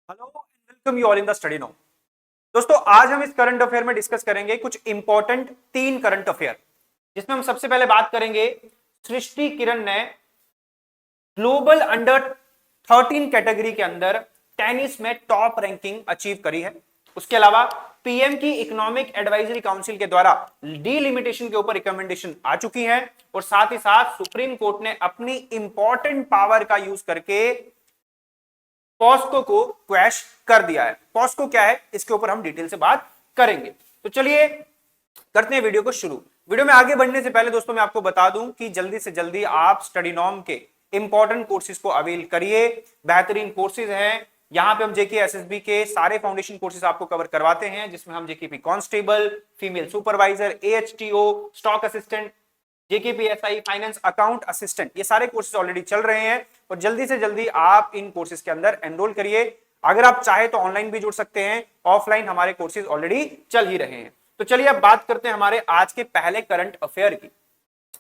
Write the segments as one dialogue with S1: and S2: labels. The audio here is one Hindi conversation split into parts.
S1: Hello and welcome you all in the study no. दोस्तों आज हम इस करंट अफेयर में डिस्कस करेंगे कुछ इंपॉर्टेंट 3 करंट अफेयर, जिसमें हम सबसे पहले बात करेंगे सृष्टि किरण ने ग्लोबल अंडर 13 कैटेगरी के अंदर टेनिस में टॉप रैंकिंग अचीव करी है। उसके अलावा पीएम की इकोनॉमिक एडवाइजरी काउंसिल के द्वारा डीलिमिटेशन के ऊपर रिकमेंडेशन आ चुकी है और साथ ही साथ सुप्रीम कोर्ट ने अपनी इंपॉर्टेंट पावर का यूज करके पॉस्को को क्वैश कर दिया है। पॉस्को क्या है इसके ऊपर हम डिटेल से बात करेंगे। तो चलिए करते हैं वीडियो को शुरू। वीडियो में आगे बढ़ने से पहले दोस्तों मैं आपको बता दूं कि जल्दी से जल्दी आप स्टडी नॉम के इंपॉर्टेंट कोर्सेज को अवेल करिए। बेहतरीन कोर्सेज हैं। यहां पे हम जेके एसएसबी के सारे फाउंडेशन कोर्सेज आपको कवर करवाते हैं, जिसमें हम JKP constable, female supervisor, AHTO, stock assistant, JKPSI, finance account assistant, ये सारे कोर्सेज ऑलरेडी चल रहे हैं और जल्दी से जल्दी आप इन कोर्सेज के अंदर एनरोल करिए। अगर आप चाहे तो ऑनलाइन भी जुड़ सकते हैं, ऑफलाइन हमारे कोर्सेज ऑलरेडी चल ही रहे हैं। तो चलिए अब बात करते हैं हमारे आज के पहले करंट अफेयर की।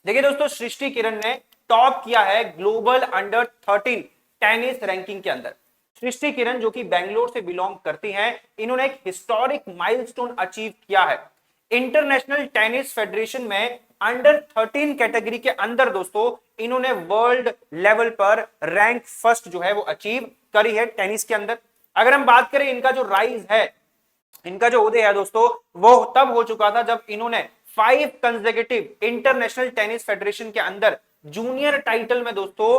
S1: देखिए दोस्तों, सृष्टि किरण ने टॉप किया है ग्लोबल अंडर 13 टेनिस रैंकिंग के अंदर। सृष्टि किरण जो कि बेंगलोर से बिलोंग करती हैं, इन्होंने एक हिस्टोरिक माइलस्टोन अचीव किया है। इंटरनेशनल टेनिस फेडरेशन में अंडर 13 कैटेगरी के अंदर दोस्तों इन्होंने वर्ल्ड लेवल पर रैंक फर्स्ट जो है वो अचीव करी है टेनिस के अंदर। अगर हम बात करें इनका जो राइज है, इनका जो उदय है दोस्तों, वो तब हो चुका था जब इन्होंने 5 कंसेक्यूटिव इंटरनेशनल टेनिस फेडरेशन के अंदर जूनियर टाइटल में दोस्तों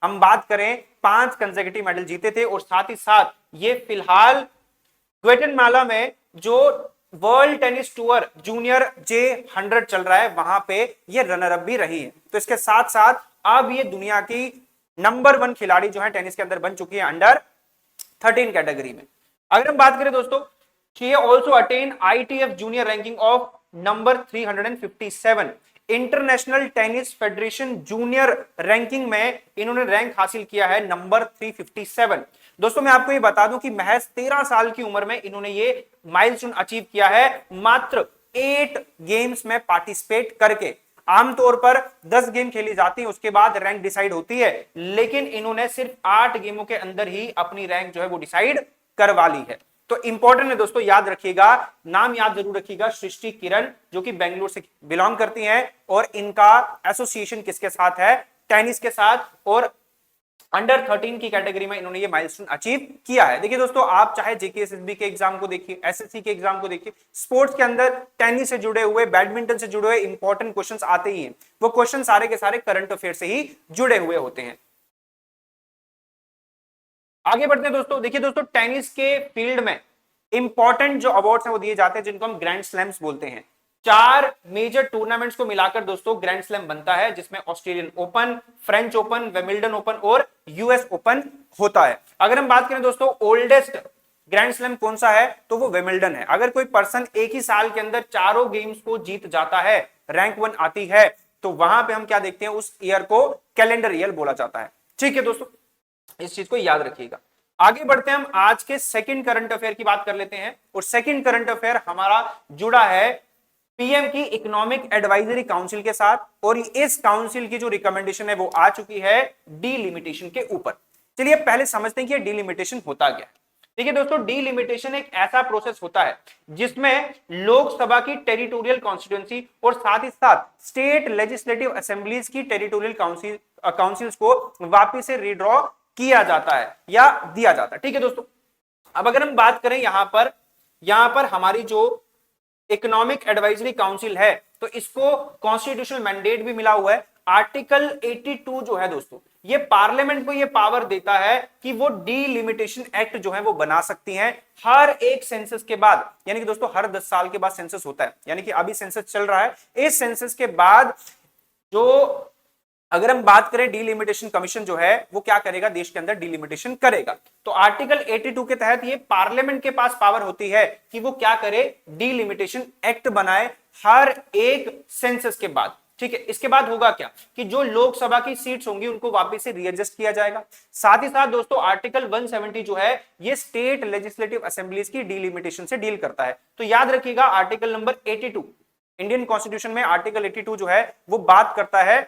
S1: हम बात करें 5 कंसेक्यूटिव मेडल जीते थे और साथ ही साथ ये फिलहाल ग्वेटेमाला में जो world tennis tour junior J100 चल रहा है वहां पे ये रनर अप भी रही है। तो इसके साथ साथ अब ये दुनिया की नंबर 1 खिलाड़ी जो है टेनिस के अंदर बन चुकी है अंडर 13 कैटेगरी में। अगर हम बात करें दोस्तों, she also attained ITF junior ranking of number 357 international tennis federation junior ranking में इन्होंने रैंक हासिल किया है नंबर 357। दोस्तों मैं आपको ये बता दूं कि महज 13 साल की उम्र में इन्होंने ये माइलस्टोन अचीव किया है, मात्र 8 गेम्स में पार्टिसिपेट करके। आमतौर पर 10 गेम खेली जाती है, उसके बाद रैंक डिसाइड होती है, लेकिन इन्होंने सिर्फ 8 गेमों के अंदर ही अपनी रैंक जो है वो डिसाइड करवा ली है। तो इंपॉर्टेंट है दोस्तों, याद रखिएगा, नाम याद जरूर रखिएगा, सृष्टि किरण जो कि बेंगलोर से बिलोंग करती हैं और इनका एसोसिएशन किसके साथ है? टेनिस के साथ, और अंडर 13 की कैटेगरी में इन्होंने ये माइलस्टोन अचीव किया है। देखिए दोस्तों, आप चाहे जेकेएसएसबी के एग्जाम को देखिए, एसएससी के एग्जाम को देखिए, स्पोर्ट्स के अंदर टेनिस से जुड़े हुए, बैडमिंटन से जुड़े हुए इंपॉर्टेंट क्वेश्चंस आते ही हैं। वो क्वेश्चन सारे के सारे करंट अफेयर से ही जुड़े हुए होते हैं। आगे बढ़ते हैं दोस्तों। देखिए दोस्तों, टेनिस के फील्ड में इंपॉर्टेंट जो अवार्ड्स हैं वो दिए जाते हैं, जिनको हम ग्रैंड स्लैम्स बोलते हैं। 4 मेजर टूर्नामेंट्स को मिलाकर दोस्तों ग्रैंड स्लैम बनता है, जिसमें Australian open, French open, Wimbledon open और यूएस ओपन होता है। अगर हम बात करें दोस्तों ओल्डेस्ट ग्रैंड स्लैम कौन सा है, तो वो विंबलडन है। अगर कोई पर्सन एक ही साल के अंदर चारों गेम्स को जीत जाता है, रैंक 1 आती है, तो वहां पे हम क्या देखते हैं, उस ईयर को कैलेंडर ईयर बोला जाता है। ठीक है दोस्तों, इस चीज को याद रखिएगा। आगे बढ़ते हैं, हम आज के सेकंड करंट अफेयर की बात कर लेते हैं और सेकंड करंट अफेयर हमारा जुड़ा है पीएम की इकोनॉमिक एडवाइजरी काउंसिल के साथ, और इस काउंसिल की जो रिकमेंडेशन है वो आ चुकी है डीलिमिटेशन के ऊपर। चलिए पहले समझते हैं कि डीलिमिटेशन होता क्या है। देखिए दोस्तों, डीलिमिटेशन एक ऐसा प्रोसेस होता है जिसमें लोकसभा की टेरिटोरियल कॉन्स्टिट्यूएंसी और साथ ही साथ स्टेट लेजिस्लेटिव असेंबलीज की टेरिटोरियल काउंसिल्स को वापिस से रिड्रॉ किया जाता है या दिया जाता है। ठीक है दोस्तों, अब अगर हम बात करें यहां पर हमारी जो इकोनॉमिक एडवाइजरी काउंसिल है, तो इसको कॉन्स्टिट्यूशनल मैंडेट भी मिला हुआ है। आर्टिकल 82 जो है दोस्तों, ये पार्लियामेंट को ये पावर देता है कि वो डीलिमिटेशन एक्ट जो है वो बना सकती हैं हर एक सेंसस के बाद। यानी कि दोस्तों हर 10 साल के बाद सेंसस होता है, यानी कि अभी सेंसस चल रहा है, इस सेंसस के बाद जो अगर हम बात करें डीलिमिटेशन कमीशन जो है वो क्या करेगा, देश के अंदर डीलिमिटेशन करेगा। तो आर्टिकल 82 के तहत ये पार्लियामेंट के पास पावर होती है कि वो क्या करे, डीलिमिटेशन एक्ट बनाए हर एक सेंसस के बाद। ठीक है, इसके बाद होगा क्या कि जो लोकसभा की सीट्स होंगी उनको वापस से रीएडजस्ट किया जाएगा। साथ ही साथ दोस्तों आर्टिकल 170 जो है ये स्टेट लेजिस्लेटिव असेंबलीज की डीलिमिटेशन से डील करता है। तो याद रखिएगा, आर्टिकल नंबर 82 इंडियन कॉन्स्टिट्यूशन में आर्टिकल 82 जो है वो बात करता है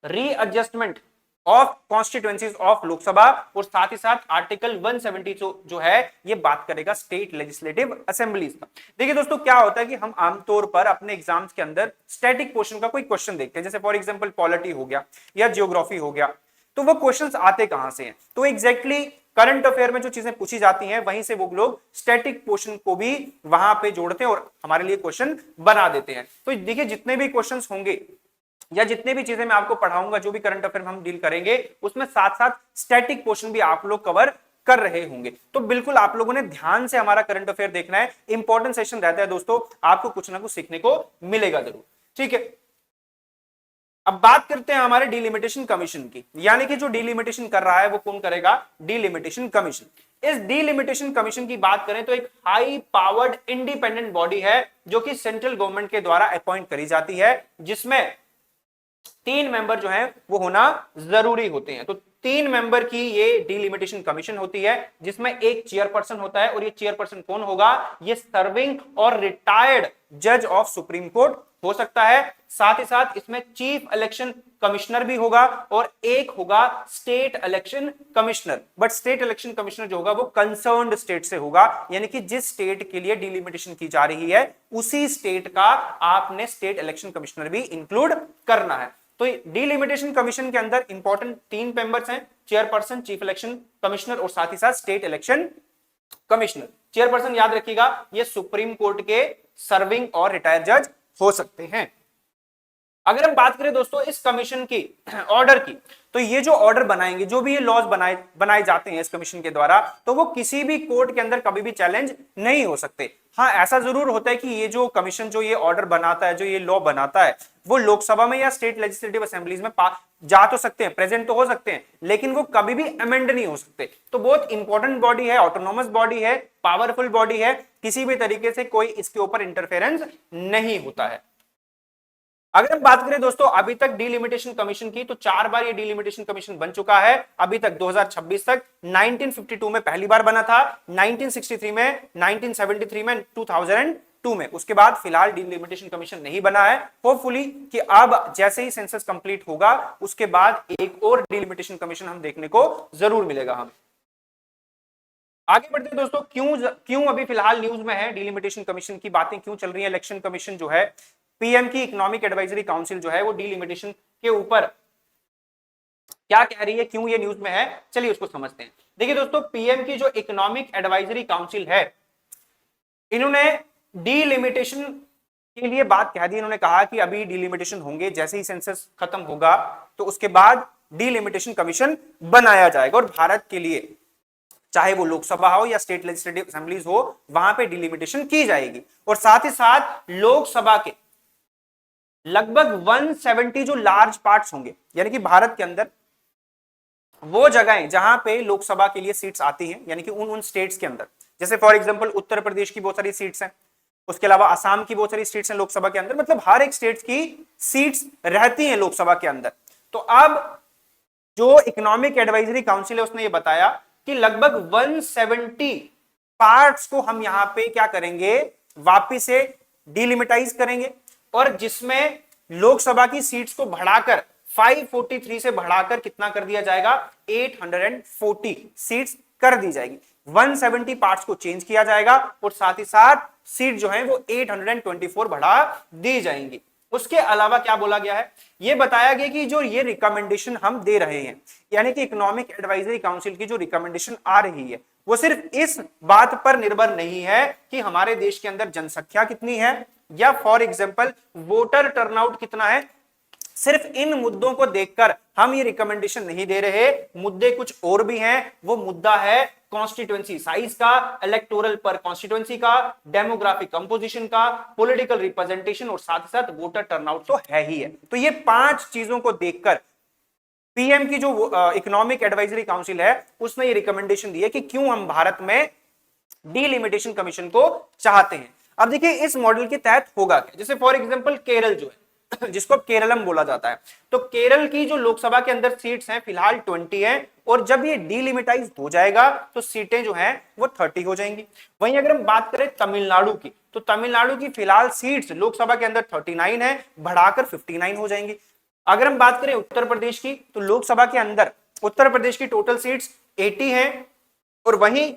S1: readjustment of constituencies of Lok Sabha, और साथ ही साथ आर्टिकल 170 जो है ये बात करेगा स्टेट लेजिस्लेटिव असेंबलीज का। देखिए दोस्तों क्या होता है कि हम आमतौर पर अपने एग्जाम्स के अंदर स्टैटिक पोर्शन का कोई क्वेश्चन देखते हैं, जैसे फॉर एग्जांपल पॉलिटी हो गया या जियोग्राफी हो गया, तो वो क्वेश्चंस आते कहां से हैं? तो एग्जैक्टली करंट अफेयर में जो चीजें पूछी जाती हैं वहीं से वो लोग स्टैटिक पोर्शन को भी वहां पे जोड़ते हैं और हमारे लिए क्वेश्चन बना देते हैं। तो देखिए जितने भी क्वेश्चंस होंगे या जितने भी चीजें मैं आपको पढ़ाऊंगा, जो भी करंट अफेयर में हम डील करेंगे, उसमें साथ साथ स्टैटिक पोर्शन भी आप लोग कवर कर रहे होंगे। तो बिल्कुल आप लोगों ने ध्यान से हमारा करंट अफेयर देखना है, इंपॉर्टेंट सेशन रहता है दोस्तों, आपको कुछ ना कुछ सीखने को मिलेगा जरूर। ठीक है, अब बात करते हैं हमारे डिलिमिटेशन कमीशन की, यानी कि जो डिलिमिटेशन कर रहा है वो कौन करेगा? Delimitation commission. इस डिलिमिटेशन कमीशन की बात करें तो एक हाई पावर्ड इंडिपेंडेंट बॉडी है जो कि सेंट्रल गवर्नमेंट के द्वारा अपॉइंट करी जाती है, जिसमें 3 मेंबर जो हैं वो होना जरूरी होते हैं। तो 3 मेंबर की ये डिलिमिटेशन कमीशन होती है, जिसमें एक चेयरपर्सन होता है, और ये चेयरपर्सन कौन होगा? ये सर्विंग और रिटायर्ड जज ऑफ सुप्रीम कोर्ट हो सकता है। साथ ही साथ इसमें चीफ इलेक्शन कमिश्नर भी होगा और एक होगा state election commissioner. But state election commissioner जो होगा वो कंसर्न्ड स्टेट से होगा, यानी कि जिस स्टेट के लिए डिलिमिटेशन की जा रही है उसी स्टेट का आपने स्टेट इलेक्शन कमिश्नर भी इंक्लूड करना है। तो डिलिमिटेशन कमीशन के अंदर इंपॉर्टेंट 3 मेंबर्स हैं, चेयरपर्सन, चीफ इलेक्शन कमिश्नर और साथ ही साथ स्टेट इलेक्शन कमिश्नर। चेयरपर्सन याद रखिएगा ये सुप्रीम कोर्ट के सर्विंग और रिटायर्ड जज हो सकते हैं। अगर हम बात करें दोस्तों इस कमीशन की ऑर्डर की, तो ये जो ऑर्डर बनाएंगे, जो भी ये लॉज बनाए जाते हैं इस कमीशन के द्वारा, तो वो किसी भी कोर्ट के अंदर कभी भी चैलेंज नहीं हो सकते। हाँ, ऐसा जरूर होता है कि ये जो कमीशन जो ये ऑर्डर बनाता है, जो ये लॉ बनाता है, वो लोकसभा में या स्टेट लेजिस्लेटिव असेंबलीज में जा तो सकते हैं, प्रेजेंट तो हो सकते हैं, लेकिन वो कभी भी अमेंड नहीं हो सकते। तो बहुत इंपॉर्टेंट बॉडी है, ऑटोनोमस बॉडी है, पावरफुल बॉडी है, किसी भी तरीके से कोई इसके ऊपर इंटरफेरेंस नहीं होता है। अगर हम बात करें दोस्तों अभी तक डिलिमिटेशन कमीशन की, तो 4 बार ये डिलिमिटेशन कमीशन बन चुका है अभी तक 2026 तक। 1952 में पहली बार बना था, 1963 में, 1973 में, 2002 में। उसके बाद फिलहाल डिलिमिटेशन कमीशन नहीं बना है। होपफुली कि अब जैसे ही सेंसस कंप्लीट होगा उसके बाद एक और डिलिमिटेशन कमीशन हम देखने को जरूर मिलेगा हमें। आगे बढ़ते हैं दोस्तों, क्यों अभी फिलहाल न्यूज में है डिलिमिटेशन कमीशन की बातें क्यों चल रही है? इलेक्शन कमीशन जो है, पीएम की इकोनॉमिक एडवाइजरी काउंसिल जो है वो डिलिमिटेशन के ऊपर क्या कह रही है, क्यों ये न्यूज में है, चलिए उसको समझते हैं। देखिए दोस्तों, पीएम की जो इकोनॉमिक एडवाइजरी काउंसिल है, इन्होंने डिलिमिटेशन के लिए बात कह दी। इन्होंने कहा कि अभी डिलिमिटेशन होंगे, जैसे ही सेंसस खत्म होगा तो उसके बाद डिलिमिटेशन कमीशन बनाया जाएगा, और भारत के लिए चाहे वो लोकसभा हो या स्टेट लेजिस्लेटिव असेंबलीज हो, वहां पे डिलिमिटेशन की जाएगी। और साथ ही साथ लोकसभा के लगभग 170 जो लार्ज पार्ट्स होंगे, यानी कि भारत के अंदर वो जगहें जहां पे लोकसभा के लिए सीट्स आती हैं, यानी कि उन स्टेट्स के अंदर, जैसे फॉर एग्जांपल उत्तर प्रदेश की बहुत सारी सीट्स हैं, उसके अलावा असम की बहुत सारी सीट्स हैं लोकसभा के अंदर, मतलब हर एक स्टेट की सीट्स रहती हैं लोकसभा के अंदर। तो अब जो इकोनॉमिक एडवाइजरी काउंसिल है उसने ये बताया कि लगभग 170 पार्ट्स को हम यहां पे क्या करेंगे, वापिस से डिलिमिटाइज करेंगे, और जिसमें लोकसभा की सीट्स को बढ़ाकर 543 से बढ़ाकर कितना कर दिया जाएगा, 840 सीट्स कर दी जाएगी। 170 पार्ट्स को चेंज किया जाएगा और साथ ही साथ सीट जो है वो 824 बढ़ा दी जाएंगी। उसके अलावा क्या बोला गया है, यह बताया गया कि जो ये रिकमेंडेशन हम दे रहे हैं, यानी कि इकोनॉमिक एडवाइजरी काउंसिल की जो रिकमेंडेशन आ रही है, वो सिर्फ इस बात पर निर्भर नहीं है कि हमारे देश के अंदर जनसंख्या कितनी है या फॉर एग्जांपल वोटर टर्नआउट कितना है। सिर्फ इन मुद्दों को देखकर हम ये रिकमेंडेशन नहीं दे रहे, मुद्दे कुछ और भी हैं। वो मुद्दा है कॉन्स्टिट्यूएंसी साइज का, इलेक्टोरल पर कॉन्स्टिट्यूएंसी का, डेमोग्राफिक कंपोजिशन का, पॉलिटिकल रिप्रेजेंटेशन और साथ ही साथ वोटर टर्नआउट तो है ही है। तो ये 5 चीजों को देखकर पीएम की जो इकोनॉमिक एडवाइजरी काउंसिल है उसने ये रिकमेंडेशन दी है कि क्यों हम भारत में डिलिमिटेशन कमीशन को चाहते हैं। अब देखिए इस मॉडल के तहत होगा क्या, जैसे फॉर एग्जांपल केरल जो है जिसको केरलम बोला जाता है, तो केरल की जो लोकसभा के अंदर सीट्स हैं फिलहाल 20 हैं, और जब ये डिलिमिटाइज हो जाएगा तो सीटें जो हैं वो 30 हो जाएंगी। वहीं अगर हम बात करें तमिलनाडु की, तो तमिलनाडु की फिलहाल सीट्स लोकसभा के अंदर 39 है, बढ़ाकर 59 हो जाएंगी। अगर हम बात करें उत्तर प्रदेश की, तो लोकसभा के अंदर उत्तर प्रदेश की टोटल सीट्स 80 हैं और वहीं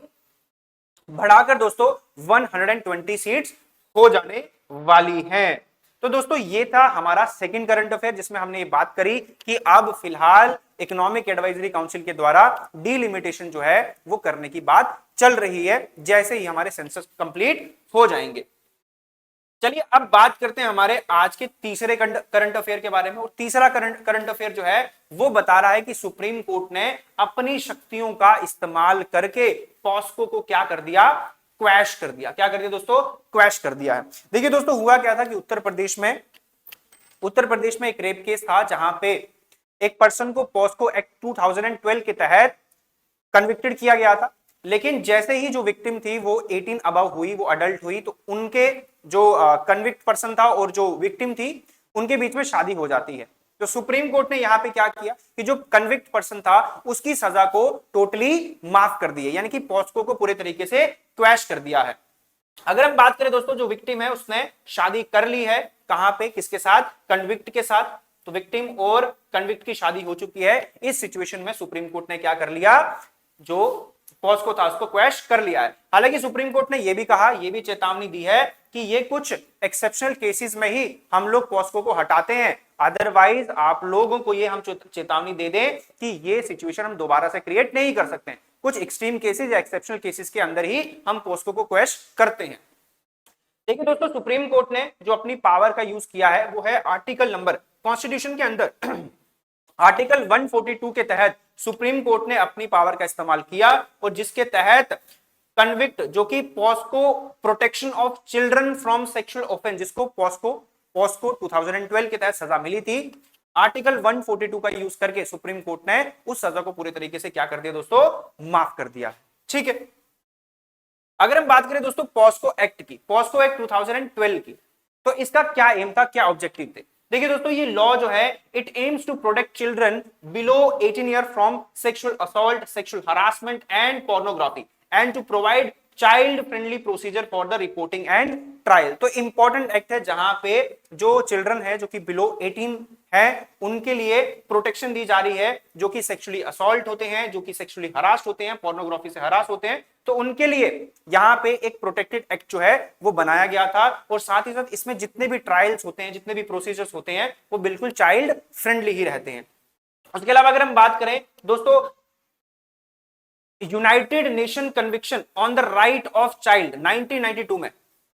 S1: बढ़ाकर दोस्तों 120 सीट्स हो जाने वाली हैं। तो दोस्तों ये था हमारा सेकंड करंट अफेयर, जिसमें हमने ये बात करी कि अब फिलहाल इकोनॉमिक एडवाइजरी काउंसिल के द्वारा डिलिमिटेशन जो है वो करने की बात चल रही है, जैसे ही हमारे सेंसस कंप्लीट हो जाएंगे। चलिए अब बात करते हैं हमारे आज के तीसरे करंट अफेयर के बारे में। और तीसरा करंट अफेयर जो है वो बता रहा है कि सुप्रीम कोर्ट ने अपनी शक्तियों का इस्तेमाल करके पॉस्को को क्या कर दिया, क्वैश कर दिया। क्या कर दिया दोस्तों, क्वैश कर दिया है। देखिए दोस्तों हुआ क्या था कि उत्तर प्रदेश में एक रेप केस था, जहां पे एक पर्सन को पॉस्को एक्ट 2012 के तहत कन्विक्टेड किया गया था। लेकिन जैसे ही जो विक्टिम थी वो 18 अबव हुई, वो अडल्ट हुई, तो उनके जो कन्विक्ट पर्सन था और जो विक्टिम थी उनके बीच में शादी हो जाती है। तो सुप्रीम कोर्ट ने यहां पे क्या किया कि जो कन्विक्ट पर्सन था उसकी सजा को टोटली माफ कर दिया, यानी कि पॉस्को को पूरे तरीके से क्वैश कर दिया है। अगर हम बात करें दोस्तों, जो विक्टिम है उसने शादी कर ली है, कहां पे, किसके साथ, कन्विक्ट के साथ। तो विक्टिम और कन्विक्ट की शादी हो चुकी है। इस सिचुएशन में सुप्रीम कोर्ट ने क्या कर लिया, जो पॉस्को था उसको क्वैश कर लिया है। हालांकि सुप्रीम कोर्ट ने यह भी कहा, यह भी चेतावनी दी है कि ये कुछ एक्सेप्शनल केसेस में ही हम लोग पॉस्को को हटाते हैं, अदरवाइज आप लोगों को ये हम चेतावनी दे दें कि ये सिचुएशन हम दोबारा से क्रिएट नहीं कर सकते। कुछ एक्सट्रीम केसेस या एक्सेप्शनल केसेस के अंदर ही हम पॉस्को को क्वैश करते हैं। देखिए दोस्तों, सुप्रीम कोर्ट ने जो अपनी पावर का यूज किया है वो है आर्टिकल नंबर, कॉन्स्टिट्यूशन के अंदर आर्टिकल 142 के तहत सुप्रीम कोर्ट ने अपनी पावर का इस्तेमाल किया, और जिसके तहत कन्विक्ट, जो कि POCSO protection of children from sexual offence, जिसको पॉस्को 2012 के तहत सजा मिली थी, आर्टिकल 142 का यूज करके सुप्रीम कोर्ट ने उस सजा को पूरे तरीके से क्या कर दिया दोस्तों, माफ कर दिया। ठीक है। अगर हम बात करें दोस्तों पॉस्को एक्ट की, पॉस्को एक्ट 2012 की, तो इसका क्या एम था, क्या ऑब्जेक्टिव थे। देखिए दोस्तों, ये लॉ जो है it aims to protect children below 18 year from sexual assault, sexual harassment and pornography, and to provide child friendly procedure for the reporting and trial. तो इंपॉर्टेंट एक्ट है, जहां पे जो चिल्ड्रन है जो कि बिलो 18 है उनके लिए प्रोटेक्शन दी जा रही है, जो कि सेक्सुअली असॉल्ट होते हैं, जो कि सेक्सुअली हरास होते हैं, पोर्नोग्राफी से हरास होते हैं, तो उनके लिए यहां पे एक प्रोटेक्टेड एक्ट जो है वो बनाया गया था। और साथ ही साथ इसमें जितने भी ट्रायल्स होते हैं, जितने भी प्रोसीजर्स होते हैं, वो बिल्कुल चाइल्ड फ्रेंडली ही रहते हैं। उसके अलावा अगर हम बात करें दोस्तों, United nation conviction on the right of child 1992 में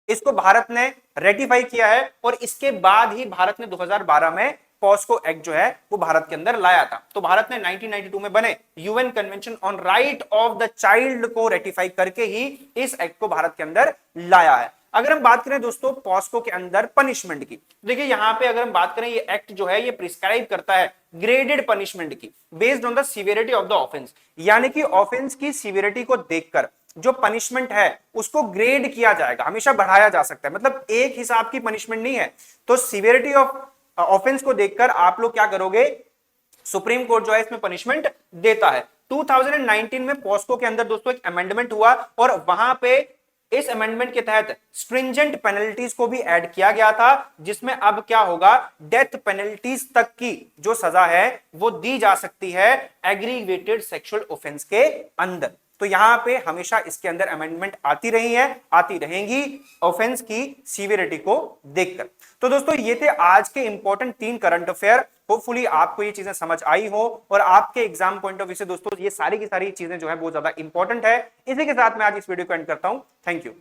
S1: इसको भारत ने रेटिफाई किया है, और इसके बाद ही भारत ने 2012 में पॉस्को एक्ट जो है वो भारत के अंदर लाया था। तो भारत ने 1992 में बने UN convention on right of the child को रेटिफाई करके ही इस एक्ट को भारत के अंदर लाया है। अगर हम बात करें दोस्तों पॉस्को के अंदर पनिशमेंट की, देखिए यहां पे अगर हम बात करें, ये एक्ट जो है ये प्रिस्क्राइब करता है ग्रेडेड पनिशमेंट की based on the severity of the offence, यानी कि ऑफेंस की सीवियरिटी को देखकर जो पनिशमेंट है उसको ग्रेड किया जाएगा, हमेशा बढ़ाया जा सकता है। मतलब एक हिसाब की पनिशमेंट नहीं है। तो सीवियरिटी ऑफ ऑफेंस को देखकर आप लोग क्या करोगे, सुप्रीम कोर्ट जो है इसमें पनिशमेंट देता है। 2019 में पॉस्को के अंदर दोस्तों एक अमेंडमेंट हुआ, और वहां पे इस अमेंडमेंट के तहत स्ट्रिंजेंट पेनल्टीज को भी ऐड किया गया था, जिसमें अब क्या होगा, डेथ पेनल्टीज तक की जो सजा है वो दी जा सकती है एग्रीगेटेड सेक्सुअल ऑफेंस के अंदर। तो यहां पे हमेशा इसके अंदर अमेंडमेंट आती रही है, आती रहेंगी ऑफेंस की सीवियरिटी को देखकर। तो दोस्तों ये थे आज के इंपॉर्टेंट 3 करंट अफेयर। होपफुली आपको ये चीजें समझ आई हो, और आपके एग्जाम पॉइंट ऑफ व्यू से दोस्तों ये सारी की सारी चीजें जो है बहुत ज्यादा इंपॉर्टेंट है। इसी के साथ मैं आज इस वीडियो को एंड करता हूं। Thank you.